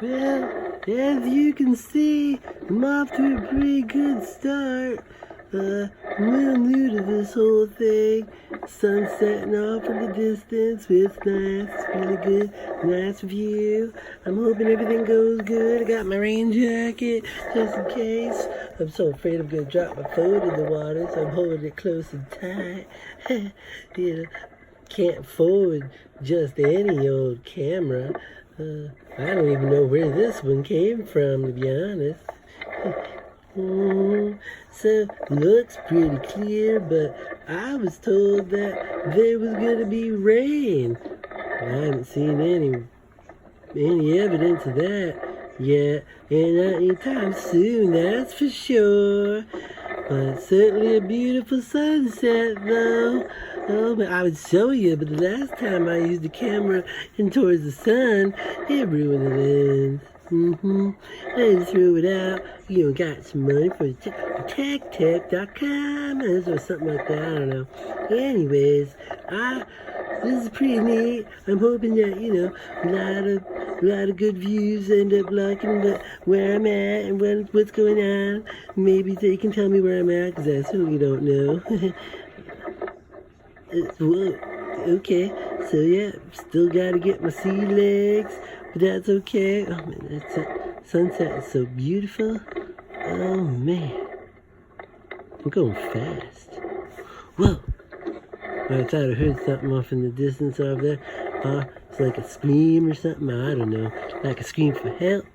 Well, as you can see, I'm off to a pretty good start. I'm a little new to this whole thing. Sun setting off in the distance. It's nice. It's really good. Nice view. I'm hoping everything goes good. I got my rain jacket just in case. I'm so afraid I'm going to drop my phone in the water, so I'm holding it close and tight. You know, can't afford just any old camera. I don't even know where this one came from, to be honest. So, looks pretty clear, but I was told that there was going to be rain. I haven't seen any evidence of that yet, and not anytime soon, that's for sure. But certainly a beautiful sunset, though. Oh, but I would show you, but the last time I used the camera in towards the sun, it ruined the lens. I just threw it out. You know, got some money for TechTech.com or something like that. I don't know. Anyways, this is pretty neat. I'm hoping that, you know, a lot of good views end up liking where I'm at and what's going on. Maybe they can tell me where I'm at, because I certainly don't know. Whoa, okay, so yeah, still gotta get my sea legs, but that's okay. Oh man, that's it. Sunset is so beautiful. Oh man, I'm going fast. Whoa, I thought I heard something off in the distance over there. It's like a scream or something, I don't know, like a scream for help.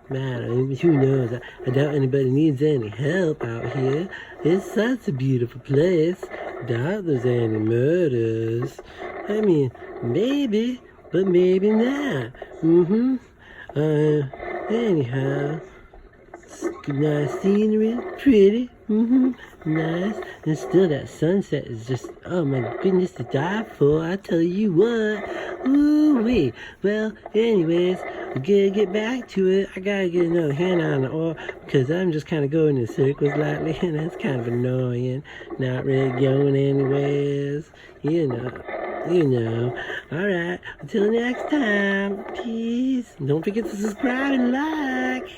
Man, who knows? I doubt anybody needs any help out here. It's such a beautiful place. Doubt there's any murders. I mean, maybe, but maybe not. Anyhow, nice scenery, pretty. Nice. And still that sunset is just, oh my goodness, to die for. I tell you what. Ooh-wee. Well, anyways, we gotta get back to it. I gotta get another hand on the oar because I'm just kind of going in circles lately, and that's kind of annoying. Not really going anyways. You know. Alright, until next time. Peace. Don't forget to subscribe and like.